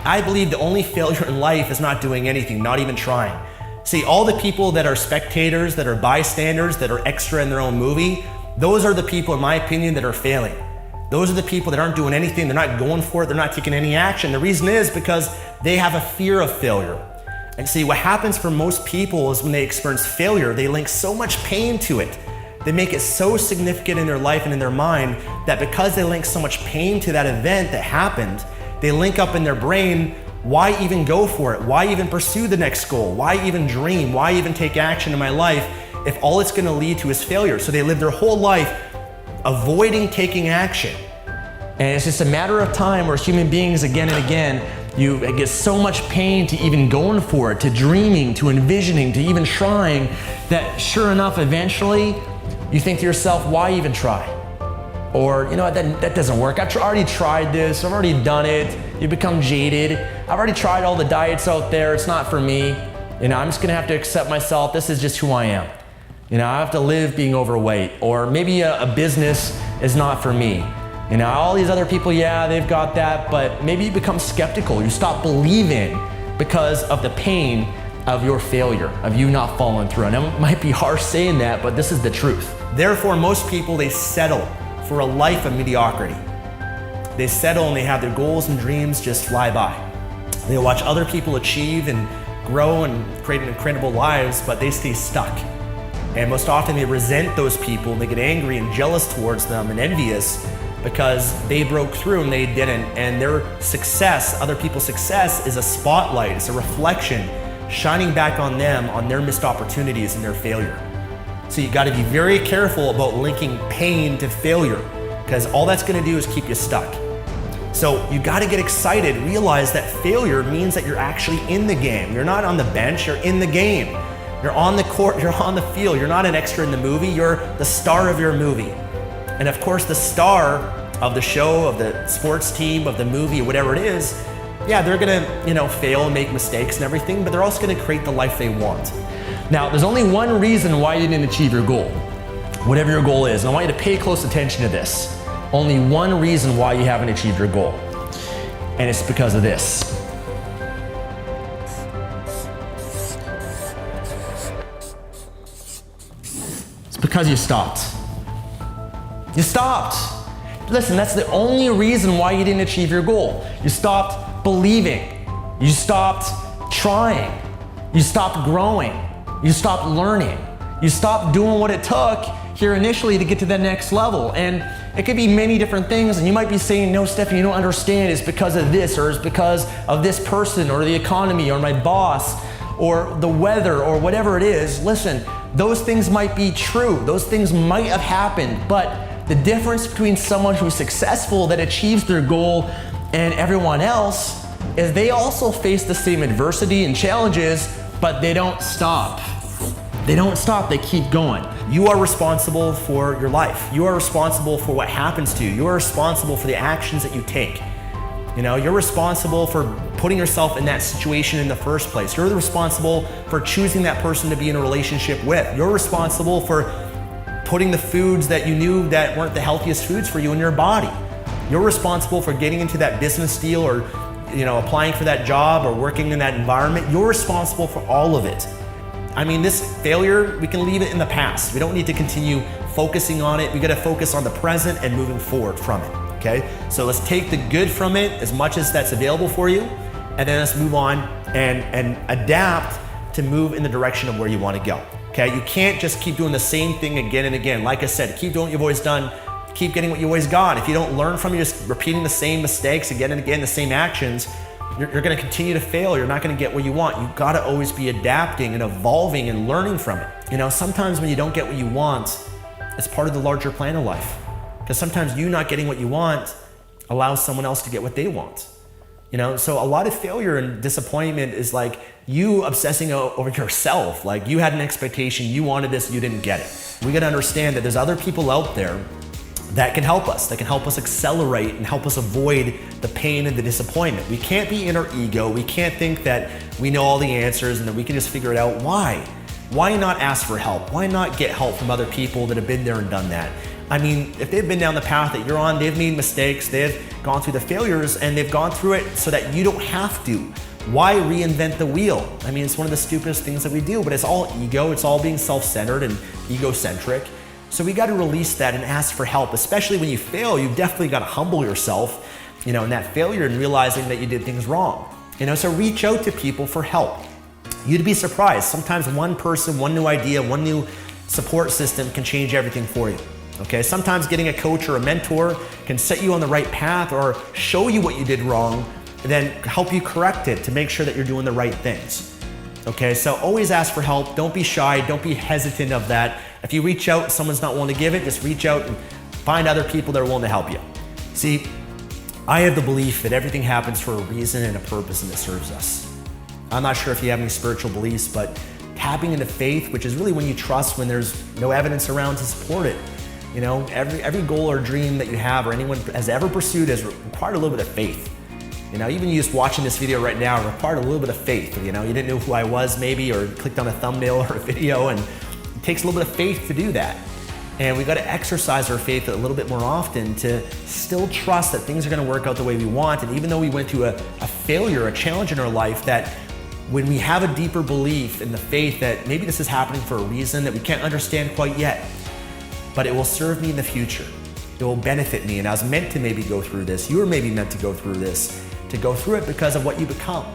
I believe the only failure in life is not doing anything, not even trying. See, all the people that are spectators, that are bystanders, that are extra in their own movie, those are the people, in my opinion, that are failing. Those are the people that aren't doing anything, they're not going for it, they're not taking any action. The reason is because they have a fear of failure. And see, what happens for most people is when they experience failure, they link so much pain to it. They make it so significant in their life and in their mind that because they link so much pain to that event that happened, they link up in their brain, why even go for it? Why even pursue the next goal? Why even dream? Why even take action in my life if all it's gonna lead to is failure? So they live their whole life avoiding taking action. And it's just a matter of time where human beings again and again, you get so much pain to even going for it, to dreaming, to envisioning, to even trying, that sure enough, eventually, you think to yourself, why even try? Or, you know, that doesn't work. I've already tried this, I've already done it. You become jaded. I've already tried all the diets out there, it's not for me. You know, I'm just gonna have to accept myself, this is just who I am. You know, I have to live being overweight, or maybe a business is not for me. You know, all these other people, yeah, they've got that, but maybe you become skeptical. You stop believing because of the pain of your failure, of you not following through. And it might be harsh saying that, but this is the truth. Therefore, most people, they settle for a life of mediocrity. They settle and they have their goals and dreams just fly by. They watch other people achieve and grow and create incredible lives, but they stay stuck. And most often they resent those people, and they get angry and jealous towards them and envious because they broke through and they didn't. And their success, other people's success, is a spotlight, it's a reflection shining back on them, on their missed opportunities and their failure. So you gotta be very careful about linking pain to failure, because all that's gonna do is keep you stuck. So you gotta get excited, realize that failure means that you're actually in the game. You're not on the bench, you're in the game. You're on the court, you're on the field. You're not an extra in the movie, you're the star of your movie. And of course, the star of the show, of the sports team, of the movie, whatever it is, yeah, they're gonna, fail and make mistakes and everything, but they're also gonna create the life they want. Now, there's only one reason why you didn't achieve your goal, whatever your goal is, and I want you to pay close attention to this. Only one reason why you haven't achieved your goal, and it's because of this. It's because you stopped. You stopped. Listen, that's the only reason why you didn't achieve your goal. You stopped believing. You stopped trying. You stopped growing. You stopped learning. You stopped doing what it took here initially to get to the next level. And it could be many different things, and you might be saying, no, Stefan, you don't understand, it's because of this, or it's because of this person, or the economy, or my boss, or the weather, or whatever it is. Listen, those things might be true. Those things might have happened, but the difference between someone who's successful, that achieves their goal, and everyone else is they also face the same adversity and challenges, but they don't stop. They don't stop, they keep going. You are responsible for your life. You are responsible for what happens to you. You are responsible for the actions that you take. You're responsible for putting yourself in that situation in the first place. You're responsible for choosing that person to be in a relationship with. You're responsible for putting the foods that you knew that weren't the healthiest foods for you in your body. You're responsible for getting into that business deal, or applying for that job, or working in that environment. You're responsible for all of it. This failure, we can leave it in the past. We don't need to continue focusing on it. We gotta focus on the present and moving forward from it, okay? So let's take the good from it, as much as that's available for you, and then let's move on and adapt to move in the direction of where you wanna go, okay? You can't just keep doing the same thing again and again. Like I said, keep doing what you've always done, keep getting what you always got. If you don't learn from it, just repeating the same mistakes again and again, the same actions, you're gonna continue to fail. You're not gonna get what you want. You've gotta always be adapting and evolving and learning from it. Sometimes when you don't get what you want, it's part of the larger plan of life. Because sometimes you not getting what you want allows someone else to get what they want. So a lot of failure and disappointment is like you obsessing over yourself. Like you had an expectation, you wanted this, you didn't get it. We gotta understand that there's other people out there that can help us accelerate and help us avoid the pain and the disappointment. We can't be in our ego. We can't think that we know all the answers and that we can just figure it out. Why? Why not ask for help? Why not get help from other people that have been there and done that? If they've been down the path that you're on, they've made mistakes, they've gone through the failures, and they've gone through it so that you don't have to. Why reinvent the wheel? I mean, it's one of the stupidest things that we do, but it's all ego. It's all being self-centered and egocentric. So we got to release that and ask for help, especially when you fail. You've definitely got to humble yourself, in that failure and realizing that you did things wrong. So reach out to people for help. You'd be surprised. Sometimes one person, one new idea, one new support system can change everything for you. Okay, sometimes getting a coach or a mentor can set you on the right path or show you what you did wrong and then help you correct it to make sure that you're doing the right things. Okay, so always ask for help. Don't be shy. Don't be hesitant of that. If you reach out and someone's not willing to give it, just reach out and find other people that are willing to help you. See, I have the belief that everything happens for a reason and a purpose, and it serves us. I'm not sure if you have any spiritual beliefs, but tapping into faith, which is really when you trust when there's no evidence around to support it. Every goal or dream that you have or anyone has ever pursued has required a little bit of faith. Even you just watching this video right now required a little bit of faith. You didn't know who I was maybe, or clicked on a thumbnail or a video, and it takes a little bit of faith to do that. And we got to exercise our faith a little bit more often to still trust that things are going to work out the way we want. And even though we went through a failure, a challenge in our life, that when we have a deeper belief in the faith that maybe this is happening for a reason that we can't understand quite yet, but it will serve me in the future. It will benefit me. And I was meant to maybe go through this. You were maybe meant to go through this, to go through it because of what you become.